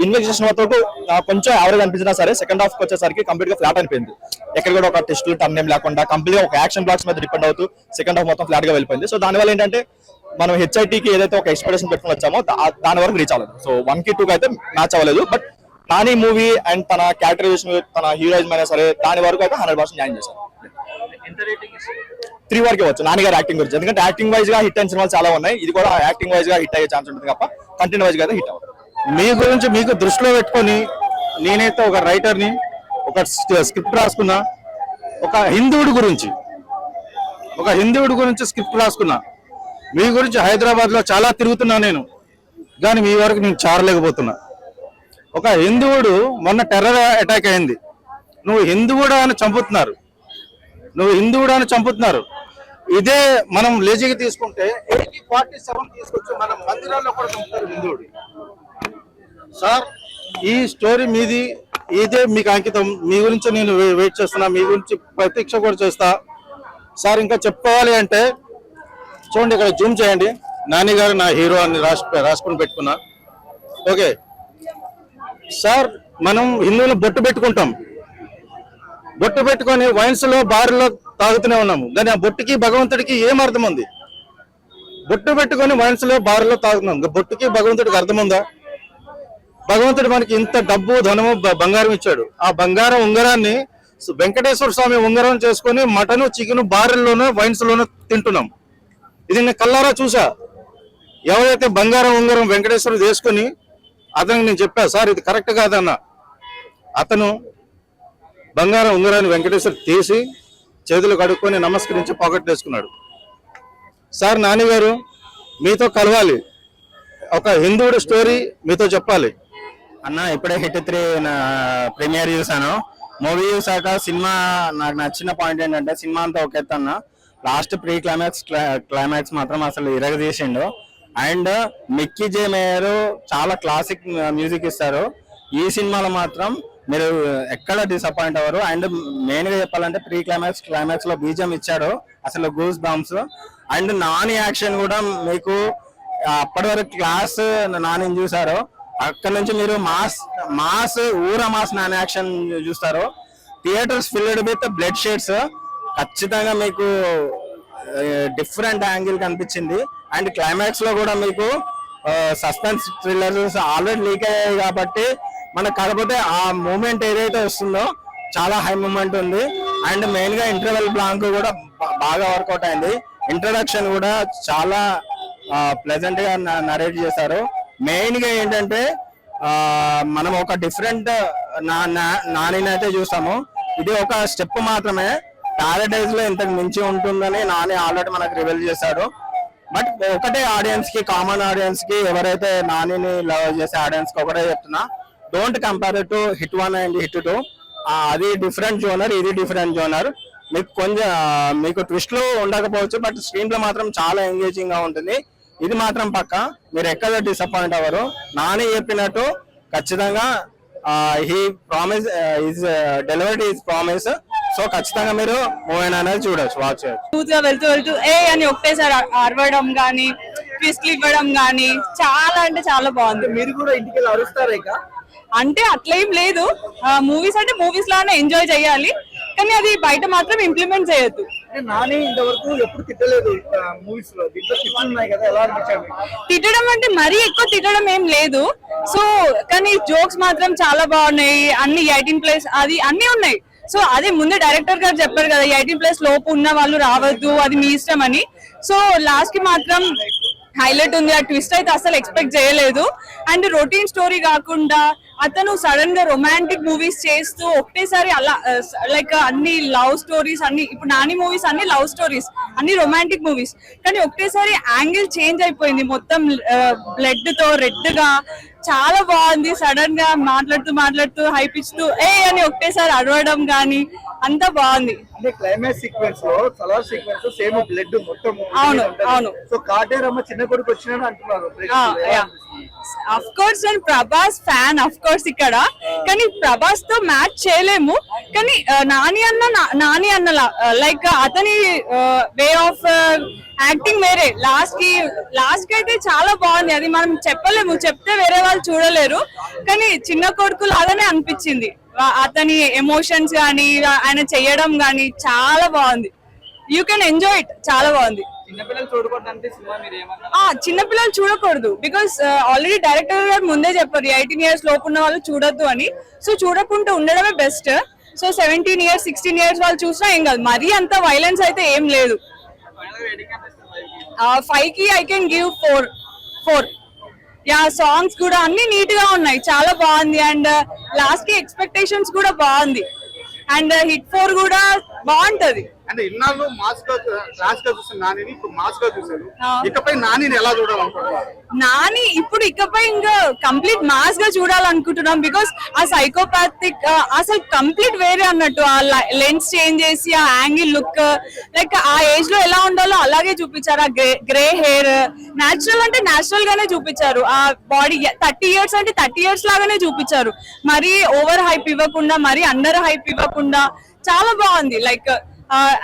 Investigation వరకు కొంచెం average అనిపించినా సరే సెకండ్ హాఫ్ వచ్చేసరికి కంప్లీట్ గా ఫ్లాట్ అయిపోయింది. ఎక్కడ కూడా ఒక టెస్టులు టర్న్ ఏం లేకుండా కంప్లీట్ గా ఒక యాక్షన్ బ్లాక్స్ మీద డిపెండ్ అవుతూ సెకండ్ హాఫ్ మొత్తం ఫ్లాట్ గా వెళ్ళిపోయింది. సో దానివల్ల ఏంటంటే మనం హెచ్ఐటీకి ఏదైతే ఒక ఎక్స్పెక్టేషన్ పెట్టుకుని వచ్చామో దాని వరకు రీచ్ అవ్వలేదు. సో 1 కి 2 కి అయితే మ్యాచ్ అవ్వలేదు. బట్ నాని మూవీ అండ్ తన క్యారెక్టరైజేషన్ తన హీరోయిజం అయినా సరే దాని వరకు అయితే 100% న్యాయం చేశారు. 3 వరకు వచ్చు నాని గారి యాక్టింగ్ గురించి. ఎందుకంటే యాక్టింగ్ వైజ్ గా హిట్ అయిన సినిమాలు చాలా ఉన్నాయి. ఇది కూడా యాక్టింగ్ వైజ్ గా హిట్ అయ్యే ఛాన్స్ ఉంటుంది తప్ప కంటెంట్ వైజ్ గా హిట్ అవ్వదు. మీ గురించి మీకు దృష్టిలో పెట్టుకొని నేనైతే ఒక రైటర్ని, ఒక స్క్రిప్ట్ రాసుకున్నా. ఒక హిందువుడి గురించి స్క్రిప్ట్ రాసుకున్నా. మీ గురించి హైదరాబాద్ లో చాలా తిరుగుతున్నా నేను, కానీ మీ వరకు నేను చేరలేకపోతున్నా. ఒక హిందువుడు మొన్న టెర్రర్ అటాక్ అయింది. నువ్వు హిందువుడు అని చంపుతున్నారు. ఇదే మనం లేజీగా తీసుకుంటే 47 తీసుకొచ్చి మనం మందిరాల్లో కూడా చంపుతారు హిందువుడు. సార్ ఈ స్టోరీ మీది, ఇదే మీకు అంకితం. మీ గురించి నేను వెయిట్ చేస్తున్నా, మీ గురించి ప్రతీక్ష కూడా చేస్తా సార్. ఇంకా చెప్పుకోవాలి అంటే చూడండి, ఇక్కడ జూమ్ చేయండి. నాని గారు నా హీరో అని రాసుకుని పెట్టుకున్నా. ఓకే సార్, మనం హిందువులు బొట్టు పెట్టుకొని వైన్స్ లో బార్లో తాగుతూనే ఉన్నాము. కానీ ఆ బొట్టుకి భగవంతుడికి ఏం అర్థం ఉంది? బొట్టు పెట్టుకొని వైన్స్ లో బార్లో తాగుతున్నాం, బొట్టుకి భగవంతుడికి అర్థం ఉందా? భగవంతుడు మనకి ఇంత డబ్బు, ధనము, బంగారం ఇచ్చాడు. ఆ బంగారం ఉంగరాన్ని వెంకటేశ్వర స్వామి ఉంగరం చేసుకొని మటను, చికెను బార్లోనూ వైన్స్ లోనూ తింటున్నాం. ఇది నేను కల్లారా చూసా. ఎవరైతే బంగారం ఉంగరం వెంకటేశ్వరుడు వేసుకొని అతనికి నేను చెప్పా, సార్ ఇది కరెక్ట్ కాదన్న. అతను బంగారం ఉంగరాన్ని వెంకటేశ్వరు తీసి చేతులు కడుక్కొని నమస్కరించి పాకెట్ వేసుకున్నాడు. సార్ నాని గారు మీతో కలవాలి, ఒక హిందువుడి స్టోరీ మీతో చెప్పాలి అన్న. ఇప్పుడే హిట్ 3 ప్రీమియర్ చూసాను. మూవీ చూసాక సినిమా నాకు నచ్చిన పాయింట్ ఏంటంటే సినిమా అంతా ఒక ఎత్తు అన్న, లాస్ట్ ప్రీ క్లైమాక్స్ మాత్రం అసలు ఇరగదీసిండు. అండ్ మిక్కీ జే మేయర్ చాలా క్లాసిక్ మ్యూజిక్ ఇస్తారు. ఈ సినిమాలో మాత్రం మీరు ఎక్కడ డిసప్పాయింట్ అవ్వరు. అండ్ మెయిన్ గా చెప్పాలంటే ప్రీ క్లైమాక్స్ లో బీజం ఇచ్చాడు, అసలు goose bumps. And Nani action కూడా మీకు అప్పటి వరకు క్లాస్ నాని చూసారు, అక్కడ నుంచి మీరు మాస్ నాని యాక్షన్ చూస్తారు. Theatres filled with blood shades. ఖచ్చితంగా మీకు డిఫరెంట్ యాంగిల్ కనిపించింది. అండ్ క్లైమాక్స్ లో కూడా మీకు సస్పెన్స్ థ్రిల్లర్స్ ఆల్రెడీ లీక్ అయ్యాయి కాబట్టి మనకు, కాకపోతే ఆ మూమెంట్ ఏదైతే వస్తుందో చాలా హై మూమెంట్ ఉంది. అండ్ మెయిన్ గా ఇంటర్వెల్ బ్లాంక్ కూడా బాగా వర్కౌట్ అయింది. ఇంట్రడక్షన్ కూడా చాలా ప్లెజెంట్ గా నరేట్ చేశారు. మెయిన్ గా ఏంటంటే మనం ఒక డిఫరెంట్ నానిని అయితే చూస్తాము. ఇది ఒక స్టెప్ మాత్రమే, ప్యారడైజ్ లో ఇంతకు మించి ఉంటుందని నాని ఆల్రెడీ మనకు రివీల్ చేశాడు. బట్ ఒకటే ఆడియన్స్ కి, కామన్ ఆడియన్స్ కి, ఎవరైతే నానిని లవ్ చేసే ఆడియన్స్ కి ఒకటే చెప్తున్నా, don't compare to hit 1 and hit 2. అది డిఫరెంట్ జోనర్, ఇది డిఫరెంట్ జోనర్. మీకు కొంచెం మీకు ట్విస్ట్ లో ఉండకపోవచ్చు, బట్ స్క్రీన్ లో మాత్రం చాలా ఎంగేజింగ్ గా ఉంటుంది. ఇది మాత్రం పక్క, మీరు ఎక్కడ డిసప్పాయింట్ అవ్వరు. నాని చెప్పినట్టు ఖచ్చితంగా he promise is delivered is promise. So ఖచ్చితంగా మీరు మూవీ అనేది చూడొచ్చు, వాచ్ చేయొచ్చు. వెళ్తూ ఏ అని ఒకటేసారి అరవడం గానీ, ట్విస్ట్లు ఇవ్వడం గానీ చాలా అంటే చాలా బాగుంది. మీరు కూడా ఇంటికి వెళ్ళి అరుస్తారా? అంటే అట్లేం లేదు, మూవీస్ అంటే మూవీస్ లానే ఎంజాయ్ చేయాలి, కానీ అది బయట మాత్రం ఇంప్లిమెంట్ చేయొద్దు. నాని ఇంతవరకు ఎప్పుడు తిట్టలేదు మూవీస్ లో, దీంట్లో తిట్టున్నాయి కదా, ఎలా అనిపించారు? తిట్టడం అంటే మరీ ఎక్కువ తిట్టడం ఏం లేదు. సో కానీ జోక్స్ మాత్రం చాలా బాగున్నాయి. అన్ని 18+ అది అన్ని ఉన్నాయి. సో అదే ముందే డైరెక్టర్ గారు చెప్పారు కదా, 18+ లోపు ఉన్న వాళ్ళు రావద్దు, అది మీ ఇష్టం అని. సో లాస్ట్ కి మాత్రం హైలైట్ ఉంది. ఆ ట్విస్ట్ అయితే అసలు ఎక్స్పెక్ట్ చేయలేదు. అండ్ రొటీన్ స్టోరీ కాకుండా అతను సడన్ గా రొమాంటిక్ మూవీస్ చేస్తూ ఒకటేసారి అలా లైక్ అన్ని లవ్ స్టోరీస్, అన్ని ఇప్పుడు నాని మూవీస్ అన్ని లవ్ స్టోరీస్, అన్ని రొమాంటిక్ మూవీస్, కానీ ఒకటేసారి యాంగిల్ చేంజ్ అయిపోయింది. మొత్తం బ్లడ్ తో రెడ్ గా చాలా బాగుంది. సడన్ గా మాట్లాడుతూ హైప్ ఇస్తూ ఏ అని ఒకటేసారి అరవడం గానీ అంతా బాగుంది. అంటే క్లైమాక్స్ సీక్వెన్స్ లో సలార్ సీక్వెన్స్ సేమ్ బ్లడ్ మొత్తం. అవును. సో కాటేరమ్మ చిన్న కొడుకు వచ్చినాడు అంటున్నారు. అఫ్ కోర్స్ నేను ప్రభాస్ ఫ్యాన్ అఫ్ కోర్స్ ఇక్కడ, కానీ ప్రభాస్ తో మ్యాచ్ చేయలేము. కానీ నాని అన్నలా లైక్ అతని వే ఆఫ్ యాక్టింగ్ వేరే. లాస్ట్ కి అయితే చాలా బాగుంది, అది మనం చెప్పలేము, చెప్తే వేరే వాళ్ళు చూడలేరు. కానీ చిన్న కొడుకు లాగానే అనిపించింది, అతని ఎమోషన్స్ గానీ ఆయన చెయ్యడం గానీ చాలా బాగుంది. యూ కెన్ ఎంజాయ్ ఇట్, చాలా బాగుంది. చిన్నపిల్లలు చూడకూడదంటే సినిమా మీరు ఏమన్నా? చిన్నపిల్లలు చూడకూడదు, బికాస్ ఆల్రెడీ డైరెక్టర్ గారు ముందే చెప్పారు 18 years లోపు ఉన్న వాళ్ళు చూడొద్దు అని. సో చూడకుండా ఉండడమే బెస్ట్. సో 17 years 16 years వాళ్ళు చూసినా ఏం కాదు, మరీ అంత వైలెన్స్ అయితే ఏం లేదు. 5 కి I can give 4. Yeah, songs కూడా అన్ని నీట్ గా ఉన్నాయి, చాలా బాగుంది. అండ్ లాస్ట్ కి ఎక్స్పెక్టేషన్స్ కూడా బాగుంది. అండ్ హిట్ 4 కూడా బాగుంటది. అంటే ఇన్నాళ్ళు మాస్ గా క్లాస్ గా చూసిన నానిని ఇప్పుడు మాస్ గా చూసారు, ఇకపై నానిని ఎలా చూడాలనుకుంటున్నారు? నాని ఇప్పుడు ఇకపై ఇంకా కంప్లీట్ మాస్ గా చూడాలనుకుంటున్నాం. బికాస్ ఆ సైకోపాథిక్ అసలు కంప్లీట్ వేరే అన్నట్టు. ఆ లెన్స్ చేంజ్ చేసి ఆ యాంగిల్ లుక్ లైక్ ఆ ఏజ్ లో ఎలా ఉండాలో అలాగే చూపించారు. ఆ గ్రే హెయిర్ నేచురల్ అంటే నేచురల్ గానే చూపించారు. ఆ బాడీ 30 years అంటే 30 years లాగానే చూపించారు. మరీ ఓవర్ హైప్ ఇవ్వకుండా, మరీ అండర్ హైప్ ఇవ్వకుండా చాలా బాగుంది. లైక్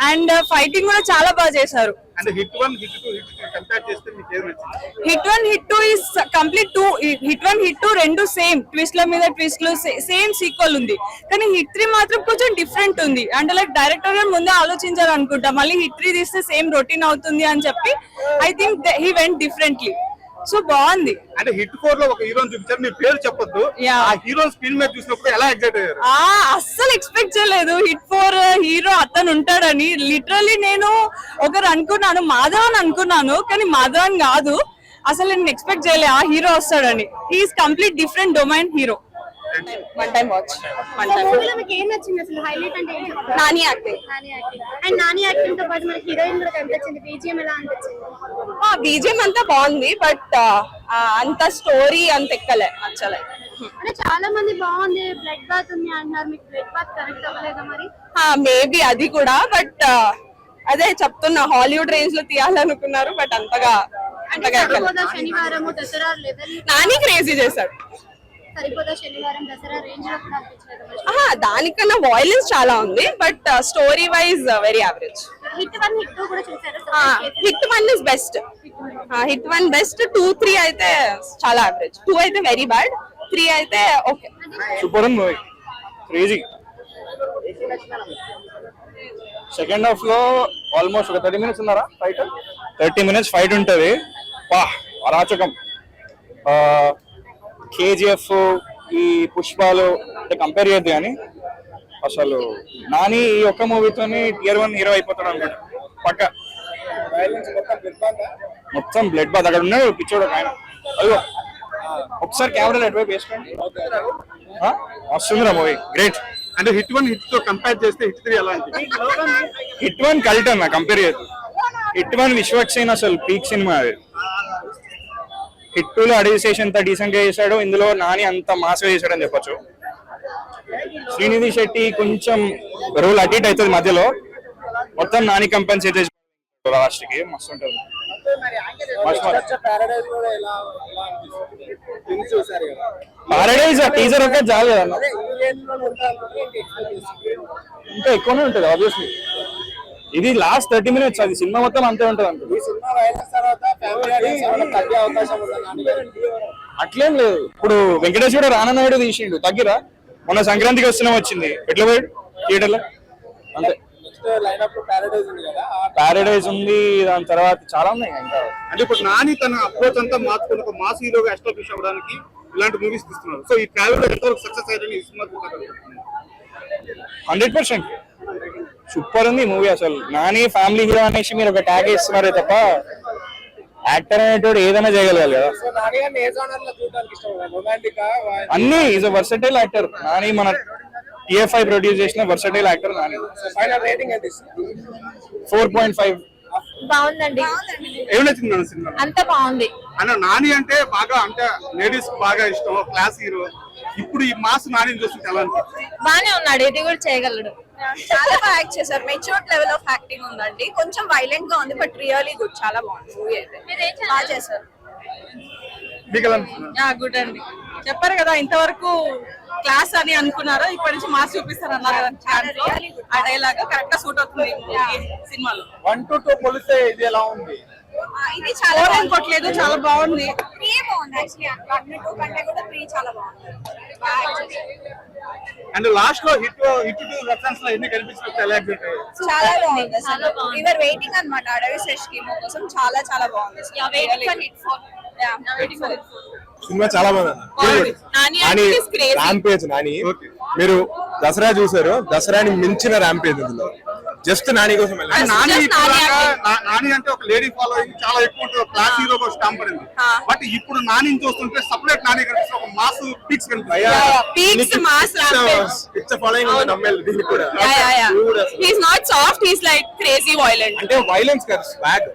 అండ్ ఫైటింగ్ కూడా చాలా బాగా చేశారు. అంటే హిట్ 1 హిట్ 2 హిట్ 3 కంపేర్ చేస్తే మీకు ఏం నచ్చింది? Hit 1 hit 2 is complete 2. Hit 1 hit 2 రెండు సేమ్, ట్విస్ట్ల మీద ట్విస్ట్లు, సేమ్ సీక్వెల్ ఉంది. కానీ హిట్ 3 మాత్రం కొంచెం డిఫరెంట్ ఉంది. అంటే లైక్ డైరెక్టర్ గారు ముందే ఆలోచించారు అనుకుంటా, మళ్ళీ హిట్ 3 తీస్తే సేమ్ రొటీన్ అవుతుంది అని చెప్పి I think he went differently. So బాగుంది. అంటే హిట్ 4 లో ఒక హీరోని చూపించారు, మీ పేరు చెప్పొద్దు, ఆ హీరో స్క్రీన్ మీద చూసినప్పుడు ఎలా ఎగ్జైట్ అయ్యారు? అస్సలు ఎక్స్పెక్ట్ చేయలేదు హిట్ 4 హీరో అతను ఉంటాడని. లిటరల్లీ నేను ఒకరు అనుకున్నాను, మాధవన్ అనుకున్నాను, కానీ మాధవన్ కాదు. అసలు నేను ఎక్స్పెక్ట్ చేయలేదు ఆ హీరో వస్తాడని. He's complete different domain hero. One time watch. మూవీలో మీకు ఏం నచ్చింది అసలు? హైలైట్ అంటే ఏం చెప్తారు? Nani acting. And Nani acting తో పాటు మనకి హీరోయిన్ కూడా కనిపించింది. బీజిఎం ఎలా అనిపించింది? బీజిఎం అంతా బాగుంది, బట్ అంత స్టోరీ అంత ఎక్కలే, నచ్చలే. అంటే చాలా మంది బాగుంది, బ్లడ్ బాత్ ఉంది అంటున్నారు, మీకు బ్లడ్ బాత్ కరెక్ట్ అవ్వలేదా మరి? మేబీ అది కూడా, బట్ అదే చెప్తున్నా, హాలీవుడ్ రేంజ్ లో తీయాలనుకున్నారు, బట్ అంతగా సరిపోదా శనివారం దసరా లెవెల్? నాని క్రేజీ చేశాడు. సరిపోదా శనివారం దసరా రేంజ్ లో కూడా అనిపించలేదు? దానికన్నా వాయిలెన్స్ చాలా ఉంది, but story wise very average. Hit 1 hit 2 కూడా చూసారు? Hit 1 is best. Hit 1 best. 2 3 అయితే చాలా యావరేజ్. 2 అయితే వెరీ బ్యాడ్, 3 అయితే ఓకే. సూపర్ ఉంది మూవీ, క్రేజీ. సెకండ్ హాఫ్ లో ఆల్మోస్ట్ ఒక 30 minutes ఉన్నారా ఫైట్? 30 minutes ఫైట్ ఉంటది. వా, అరాచకం. KGF ఈ పుష్పాలు అంటే కంపేర్ చేయద్దు, కానీ అసలు నాని ఈ ఒక్క మూవీతోని Tier 1 హీరో అయిపోతాడు అనమాట పక్క. మొత్తం బ్లడ్ బాత్. అక్కడ ఉన్నాడు పిచ్చోడు ఒక ఆయన, అయ్యో ఒకసారి కెమెరా అటువైపు వేసుకోండి. వస్తుందిరా మూవీ, గ్రేట్. అంటే హిట్ 1 హిట్ 2 కంపేర్ చేస్తే హిట్ 3 ఎలా అనిపించింది? హిట్ 1 కల్ట్ అన్న, కంపేర్ చేయదు. హిట్ 1 విశ్వక్సేన్ అసలు పీక్ సినిమా అది. హిట్ 2 లో అడిగేసి ఎంత డీసెంట్ గా చేశాడు, ఇందులో నాని అంత మాస్ గా చేశాడు అని చెప్పొచ్చు. శ్రీనిధి శెట్టి కొంచెం రోల్ అటు ఇటు అవుతుంది మధ్యలో, మొత్తం నాని కంపెన్సేట్ చేసి లాస్ట్ కి మస్తు ఉంటుంది. పారడైజ్ టీజర్ ఒకే చాలు కదా, ఇంకా ఎక్కువనే ఉంటుంది ఆబ్వియస్లీ. ఇది లాస్ట్ 30 minutes, అది సినిమా మొత్తం అంతే ఉంటుంది అంట. అట్లేం లేదు. ఇప్పుడు వెంకటేష్ కూడా రానన్నాడు తీసిండు, తగ్గిరా. మొన్న సంక్రాంతికి వస్తున్నాం వచ్చింది, ఎట్లా పోయాడు థియేటర్ లో అంతే. పారడైజ్ ఉంది, దాని తర్వాత చాలా ఉన్నాయి ఇంకా. అంటే ఇప్పుడు నాని తన అప్రోచ్ అంతా మార్చుకుని ఒక మాస్ హీరోగా ఎస్టాబ్లిష్ అవ్వడానికి ఇలాంటి మూవీస్ తీస్తున్నారు. సో ఈ ట్రావెల్ ఎంతవరకు సక్సెస్ అయ్యారని ఈ సినిమా 100% సూపర్ ఉంది మూవీ. అసలు నాని ఫ్యామిలీ హీరో అనేసి మీరు ఒక ట్యాగ్ ఇస్తున్నారే తప్ప, యాక్టర్ అనేటోడు ఏదైనా చేయగలగాలి కదా. అన్ని is a versatile actor Nani. మన TFI ప్రొడ్యూస్ చేసిన వర్సటైల్ యాక్టర్ నాని. 4.5. బాగుందండి. ఏం నచ్చింది మన సినిమా? అంత బాగుంది. అన్న నాని అంటే బాగా, అంటే లేడీస్ బాగా ఇష్టం, క్లాస్ హీరో. ఇప్పుడు ఈ మాస్ నాని చూస్తుంటే ఎలా అనిపిస్తుంది? బానే ఉన్నాడు, ఇది కూడా చేయగలడు. చాలా బాగా యాక్ట్ చేశారు, మెచ్యూర్డ్ లెవెల్ ఆఫ్ యాక్టింగ్ ఉందండి. కొంచెం వైలెంట్ గా ఉంది, బట్ రియల్లీ గుడ్, చాలా బాగుంది మూవీ అయితే. బాగా చేశారు. మీకు ఎలా అనిపిస్తుంది? గుడ్ అండి. చెప్పారు కదా ఇంతవరకు క్లాస్ అని అనుకున్నారో ఇప్పటి నుంచి మార్క్స్ చూపిస్తారు అన్నారు కదా ఛానల్లో. ఆ డైలాగ్ కరెక్ట్ గా సూట్ అవుతుంది సినిమాలో. 1 to 2 పోలిస్తే ఇది ఎలా ఉంది? ఇది చాలా కొట్టలేదు, చాలా బాగుంది. అండ్ లాస్ట్ లో హిట్ టు రెఫరెన్స్ లో ఎన్ని కనిపించినట్టు ఎలా ఎగ్జిట్ చాలా బాగుంది అసలు. వీఆర్ వెయిటింగ్ అన్నమాట అడవి శేష్ కీమో కోసం. చాలా చాలా బాగుంది. సినిమా చాలా బాగుంది. నాని ర్యాంపేజ్ నాని. మీరు దసరా చూసారు, దసరాని మించిన ర్యాంపేజ్ ఇందులో. జస్ట్ నాని కోసం వెళ్ళాలి. నాని అంటే ఒక లేడీ ఫాలోయింగ్ చాలా ఎక్కువ ఉంటుంది, క్లాస్ హీరో స్టాంప్ పడింది. బట్ ఇప్పుడు నాని చూస్తుంటే సపరేట్ నాని కనిపిస్తుంది, ఒక మాస్ పిక్స్ కనిపిస్తుంది. ఫాలోయింగ్ ఉంది అమ్మాయిలు దీనికి కూడా. He's not soft, he's like crazy violent. అంటే వైలెన్స్ కాదు, swag.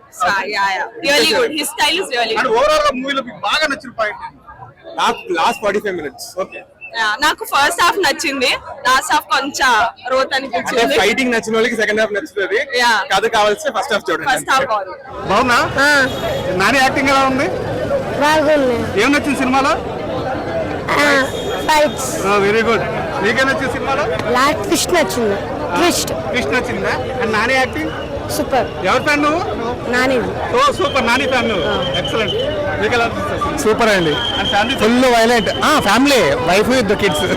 Really good. His style is really and good. Overall గా మూవీలో మీకు బాగా నచ్చిన పాయింట్ నాకు లాస్ట్ 45 minutes. ఓకే. నాకు ఫస్ట్ హాఫ్ నచ్చింది, లాస్ట్ హాఫ్ కొంచెం రోత్ అంటే అనిపించింది. ఫైటింగ్ నచ్చిన వాళ్ళకి సెకండ్ హాఫ్ నచ్చుతుంది, Yeah. కథ కావాల్సి ఫస్ట్ హాఫ్ చూడండి. ఫస్ట్ హాఫ్ బాగుంది. బాగున్నా? నాని యాక్టింగ్ ఎలా ఉంది? బాగుంది. ఏం నచ్చింది సినిమాలో? ఫైట్స్. Very good. మీకేం నచ్చింది సినిమాలో? లాస్ట్ ట్విస్ట్ నచ్చింది. ట్విస్ట్ కృష్ణ నచ్చిందా? And Nani acting super. ఎవరి ఫ్యాన్ నువ్వు? నాని. ఓ సూపర్, నాని ఫ్యాన్ నువ్వు. ఎక్సలెంట్. మీకు ఎలా అనిపిస్తుంది? సూపర్ అండి. And family full violent. Family, wife with the kids.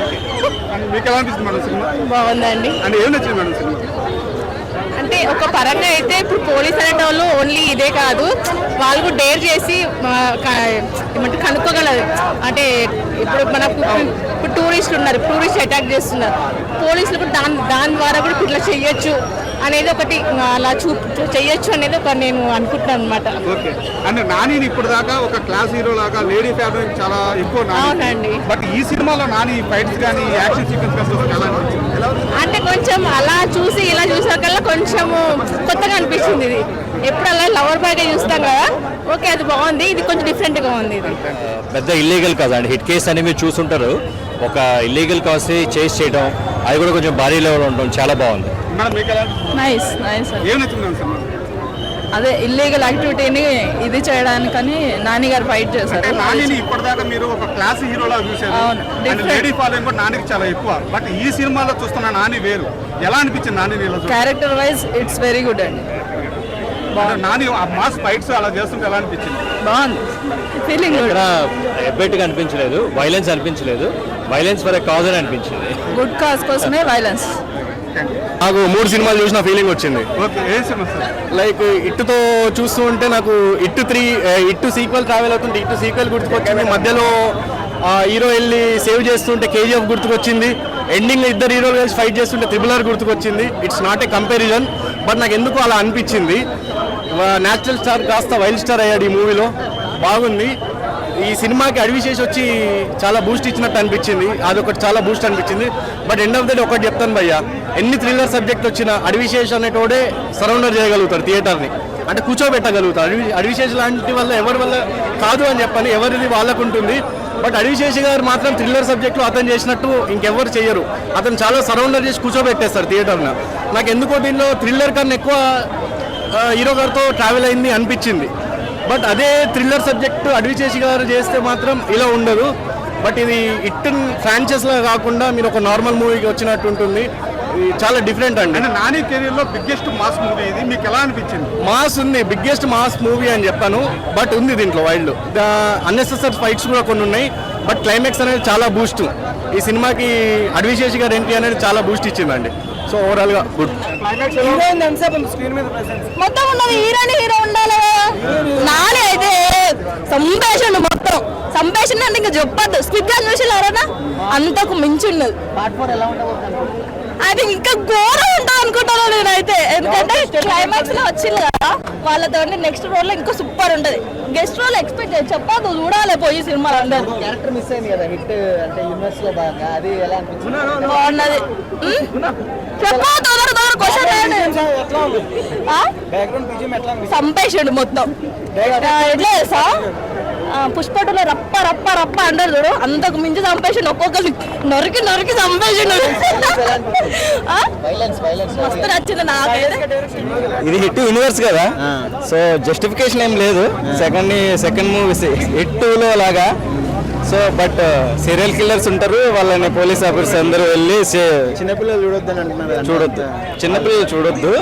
And మీకు ఎలా అనిపిస్తుంది మేడం సినిమా? బాగుందండి. అండ్ ఏం నచ్చింది మేడం సినిమా? అంటే ఒక పరంగా అయితే ఇప్పుడు పోలీస్ అనే వాళ్ళు ఓన్లీ ఇదే కాదు, వాళ్ళు కూడా డేర్ చేసి ఏమంటే కనుక్కోగలరు. అంటే ఇప్పుడు మనకు ఇప్పుడు టూరిస్టులు ఉన్నారు, టూరిస్ట్ అటాక్ చేస్తున్నారు, పోలీసులు కూడా దాని ద్వారా కూడా ఇట్లా చెయ్యొచ్చు అనేది ఒకటి, అలా చెయ్యొచ్చు అనేది ఒక నేను అనుకుంటున్నాను అనమాట. ఓకే. అండ్ నాని ఇప్పుడు దాకా ఒక క్లాస్ హీరో లాగా లేడీ ఫ్యాబ్రిక్ చాలా ఎక్కువ అవునండి. బట్ ఈ సినిమాలో నాని ఫైట్స్ కానీ యాక్షన్ సీక్వెన్స్ కానీ ఎలా అనిపించింది? అంటే కొంచెం అలా చూసి ఇలా చూసాకల్లా కొంచెము కొత్తగా అనిపించింది. ఇది ఎప్పుడు అలా లవర్ బాయ్ గా చూస్తాం కదా, ఓకే అది బాగుంది, ఇది కొంచెం డిఫరెంట్ గా ఉంది. ఇది పెద్ద ఇల్లీగల్ కాదండి, హిట్ కేసు అని మీరు చూసుంటారు. ఒక ఇల్లీగల్ కాస్ట్ చేసి చేయడం, అది కూడా కొంచెం భారీ లెవెల్ ఉండడం చాలా బాగుంది. మేడం మీకు ఎలా అనిపించింది? Nice nice. ఏం నచ్చింది మేడం సినిమా? అదే ఇల్లీగల్ యాక్టివిటీని ఇది చేయడానికని నాని గారు ఫైట్ చేశారు. నానిని ఇప్పటిదాకా మీరు ఒక క్లాస్ హీరోలా చూసారు, అవును. లేడీ ఫాలోయింగ్ కూడా నానికి చాలా ఎక్కువ. బట్ ఈ సినిమాలో చూస్తున్న నాని వేరు. ఎలా అనిపించింది Nani? Character wise it's very good అండి. నాని ఆ మాస్ ఫైట్స్ అలా చేస్తుంటే ఎలా అనిపించింది? బాగుంది. ఫీలింగ్ ఇక్కడ ఎబ్బెట్టుగా అనిపించలేదు, వైలెన్స్ అనిపించలేదు, వైలెన్స్ ఫర్ ఎ కాజ్ అని అనిపించింది. గుడ్ కాజ్ కోసమే వైలెన్స్. నాకు 3 సినిమాలు చూసిన ఫీలింగ్ వచ్చింది. ఓకే. ఏ సినిమా సార్? లైక్ ఇట్టుతో చూస్తూ ఉంటే నాకు ఇట్టు 3 ఇట్టు సీక్వెల్ ట్రావెల్ అవుతుంటే ఇట్టు సీక్వెల్ గుర్తుకొచ్చింది, మధ్యలో హీరో వెళ్ళి సేవ్ చేస్తుంటే KGF గుర్తుకొచ్చింది, ఎండింగ్ లో ఇద్దరు హీరోలు కలిసి ఫైట్ చేస్తుంటే RRR గుర్తుకొచ్చింది. It's not a comparison, but నాకు ఎందుకు అలా అనిపించింది. నేచురల్ స్టార్ కాస్త వైల్డ్ స్టార్ అయ్యాడు ఈ మూవీలో. బాగుంది. ఈ సినిమాకి అడివిశేష్ వచ్చి చాలా బూస్ట్ ఇచ్చినట్టు అనిపించింది, అదొకటి చాలా బూస్ట్ అనిపించింది. But end of the day ఒకటి చెప్తాను భయ్యా, ఎన్ని థ్రిల్లర్ సబ్జెక్ట్ వచ్చినా అడివిశేష్ అనేటోడే సరౌండర్ చేయగలుగుతారు థియేటర్ని, అంటే కూర్చోబెట్టగలుగుతారు. అడివిశేష్ లాంటి వల్ల ఎవరి వల్ల కాదు అని చెప్పని, ఎవరిది వాళ్ళకు ఉంటుంది. బట్ అడివిశేష్ గారు మాత్రం థ్రిల్లర్ సబ్జెక్ట్లో అతను చేసినట్టు ఇంకెవరు చేయరు. అతను చాలా సరౌండర్ చేసి కూర్చోబెట్టేస్తారు థియేటర్ని. నాకు ఎందుకో దీనిలో థ్రిల్లర్ కన్నా ఎక్కువ హీరో గారితో ట్రావెల్ అయింది అనిపించింది. బట్ అదే థ్రిల్లర్ సబ్జెక్టు అడివిశేష్ గారు చేస్తే మాత్రం ఇలా ఉండదు. బట్ ఇది ఇట్ ఫ్రాంచైజ్ లా కాకుండా మీరు ఒక నార్మల్ మూవీకి వచ్చినట్టు ఉంటుంది. ఇది చాలా డిఫరెంట్ అండి. అంటే నాని కెరీర్ లో బిగ్గెస్ట్ మాస్ మూవీ ఇది. మీకు ఎలా అనిపించింది? మాస్ ఉంది, బిగ్గెస్ట్ మాస్ మూవీ అని చెప్పాను, బట్ ఉంది దీంట్లో వైల్డ్ అన్నెసెసరీ ఫైట్స్ కూడా కొన్ని ఉన్నాయి. బట్ క్లైమాక్స్ అనేది చాలా బూస్ట్. ఈ సినిమాకి అడివిశేష్ గారి ఎంట్రీ అనేది చాలా బూస్ట్ ఇచ్చిందండి. సో ఓవరాల్ గా గుడ్. మొత్తం ఉన్నది హీరో ఉండాలి కదా. నాని అయితే సంభాషణ మొత్తం సంభాషణ అంటే ఇంకా చెప్పద్దు. స్క్రిప్ట్ గా చూసినారా, అంతకు మించి ఉన్నది. అది ఇంకా ఘోరం ఉంటుంది అనుకుంటాను నేనైతే. ఎందుకంటే క్లైమాక్స్ లో వచ్చింది కదా వాళ్ళతో, నెక్స్ట్ రోల్ లో ఇంకా సూపర్ ఉంటది. గెస్ట్ రోల్ ఎక్స్పెక్ట్ చేసి చెప్పదు, చూడాలి పోయి సినిమాలు అందరూ. క్యారెక్టర్ మిస్ అయింది కదా హిట్ అంటే యూనివర్స్ లో భాగంగా, అది ఎలా అనిపించింది? బాగున్నది. చెప్పదు క్వశ్చన్ బ్యాక్గ్రౌండ్ బీజిఎం ఎట్లా సంపేషుడు మొత్తం ఎట్లా చేసా పుష్పటలో రప్ప రప్ప రప్ప అంటారు చూడు, అంతకు మించి చంపేసిండు, ఒక్కొక్కరు నరికి నరికి చంపేసిండు. వైలెన్స్ మస్తు నచ్చింది నాకైతే. ఇది హిట్ యూనివర్స్ కదా, సో జస్టిఫికేషన్ ఏం లేదు. సెకండ్ మూవీ హిట్ 2లో లాగా. సో బట్ సీరియల్ కిల్లర్స్ ఉంటారు, వాళ్ళని పోలీస్ ఆఫీసర్స్ అందరూ వెళ్ళి చిన్నపిల్లలు చూడొద్దని అంటున్నారు. చూడొద్దు, చిన్నపిల్లలు చూడొద్దు,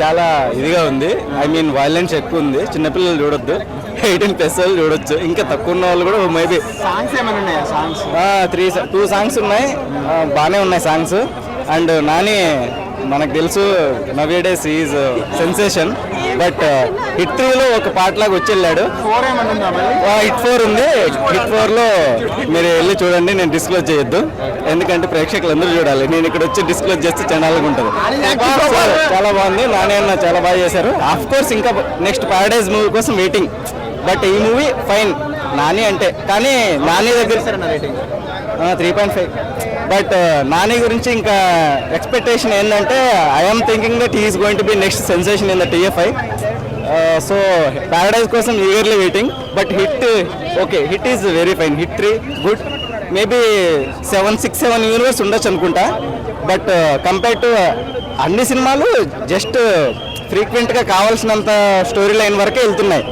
చాలా ఇదిగా ఉంది. ఐ మీన్ వైలెన్స్ ఎక్కువ ఉంది, చిన్నపిల్లలు చూడొద్దు. 18+ వాళ్ళు చూడొచ్చు, ఇంకా తక్కువ ఉన్న వాళ్ళు కూడా మేబీ. సాంగ్స్ ఏమైనా ఉన్నాయా? సాంగ్స్ 2 సాంగ్స్ ఉన్నాయి, బాగానే ఉన్నాయి సాంగ్స్. అండ్ నాని మనకు తెలుసు nowadays is sensation, but hit 3లో ఒక పాట లాగా వచ్చి వెళ్ళాడు. 4 ఏమైనా ఉందా మళ్ళీ? హిట్ 4 ఉంది, హిట్ 4లో మీరు వెళ్ళి చూడండి, నేను డిస్క్లోజ్ చేయొద్దు, ఎందుకంటే ప్రేక్షకులు అందరూ చూడాలి. నేను ఇక్కడ వచ్చి డిస్క్లోజ్ చేస్తే ఛానల్గా ఉంటుంది. చాలా బాగుంది, నాని అన్న చాలా బాగా చేశారు. ఆఫ్ కోర్స్ ఇంకా నెక్స్ట్ పారడైజ్ మూవీ కోసం వెయిటింగ్, బట్ ఈ మూవీ ఫైన్ నాని అంటే. కానీ నాని దగ్గర 3.5, బట్ నాని గురించి ఇంకా ఎక్స్పెక్టేషన్ ఏంటంటే I'm thinking that he's going to be next sensation in the TFI. So Paradise కోసం eagerly waiting, but hit okay, hit is very fine. Hit 3 good, maybe 6-7 universe ఉండొచ్చు అనుకుంటా. But compare to అన్ని సినిమాలు just ఫ్రీక్వెంట్గా కావాల్సినంత story line వరకే వెళ్తున్నాయి.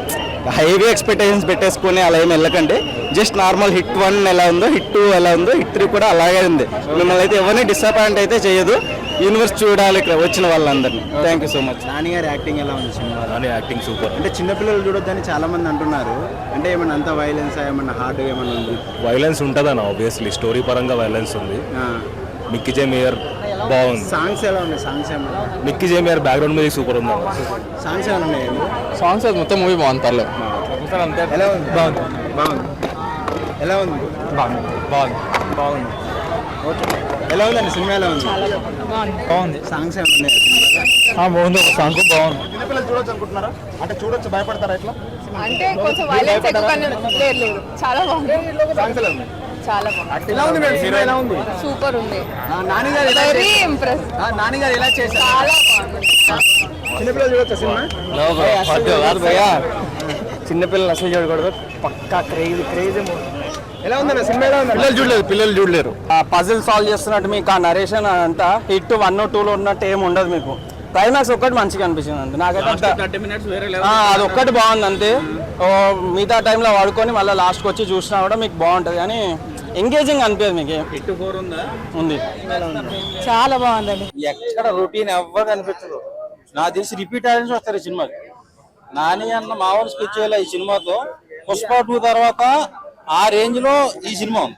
Heavy expectations పెట్టేసుకొని అలా ఏమి వెళ్ళకండి. జస్ట్ నార్మల్ హిట్ 1 ఎలా ఉందో హిట్ 2 ఎలా ఉందో హిట్ 3 కూడా అలాగే ఉంది. మిమ్మల్ని అయితే ఎవరిని డిసప్పాయింట్ అయితే చేయదు. యూనివర్స్ చూడాలి ఇక్కడ వచ్చిన వాళ్ళందరినీ. Thank you so much. Nani గారి యాక్టింగ్ ఎలా ఉంది సినిమా? Nani acting super. అంటే చిన్నపిల్లలు చూడొద్దని చాలా మంది అంటున్నారు. అంటే ఏమన్నా అంత వైలెన్స్ ఏమన్నా హార్డ్ ఏమన్నా ఉంది? వైలెన్స్ ఉంటుందన్న, ఆబ్వియస్లీ స్టోరీ పరంగా వైలెన్స్ ఉంది. మిక్కీ జే మేయర్ బాగుంది. సాంగ్స్ ఎలా ఉన్నాయి? సాంగ్స్ ఏమన్నా? మిక్కీ జే మేయర్ బ్యాక్గ్రౌండ్ మ్యూజిక్ సూపర్ ఉంది. సాంగ్స్ ఏమైనా ఉన్నాయి? సాంగ్స్ మొత్తం మూవీ బాగుంది, పర్లేదు. ఎలా ఉంది? బాగుంది. ఎలా ఉంది? బాగుంది. ఓకే, ఎలా ఉందండి సినిమా? ఎలా ఉంది? బాగుంది. సాంగ్స్ ఏమైనా ఉన్నాయా? బాగుంది, ఒక సాంగ్ బాగుంది. చిన్నపిల్లలు చూడొచ్చు అనుకుంటున్నారా? అంటే చూడొచ్చు, భయపడతారా ఇట్లా? అంటే కొంచెం వైలెన్స్ ఎక్కువ లేదు, చాలా బాగుంది. సాంగ్స్ ఎలా ఉన్నాయి? చాలా బాగుంది. ఎలా ఉంది మేడం సినిమా? ఎలా ఉంది? సూపర్ ఉంది. నాని గారు ఎలా వెరీ ఇంప్రెస్. నాని గారు ఎలా చేశారు? చాలా బాగుంది. చిన్నపిల్లలు చూడొచ్చా సినిమా? చిన్నపిల్లలు అసలు చూడకూడదు, పక్కా క్రేజీ. ఎలా ఉందన్న సినిమా? ఎలా ఉంది? పిల్లలు చూడలేరు. పజిల్ సాల్వ్ చేస్తున్నట్టు మీకు ఆ నరేషన్ అంతా హిట్ 1, 2లో ఉన్నట్టు ఏమి ఉండదు మీకు. క్లైమాక్స్ ఒక్కటి మంచిగా అనిపించింది అంతే నాకైతే. అది ఒక్కటి బాగుంది అంతే. మిగతా టైంలో వాడుకొని మళ్ళీ లాస్ట్కి వచ్చి చూసినా కూడా మీకు బాగుంటుంది, కానీ ఎంగేజింగ్ అనిపించదు మీకు. హిట్ 4 ఉందా? ఉంది. చాలా బాగుందండి. ఎక్కడ రొటీన్ ఎవ్వరు కనిపించదు. నాకు తెలిసి రిపీట్ ఆడియన్స్ వస్తారు ఈ సినిమాకి. నాని అన్న మామూలు స్కెచ్ ఈ సినిమాతో పుష్ప 2 తర్వాత ఆ రేంజ్ లో ఈ సినిమా ఉంది.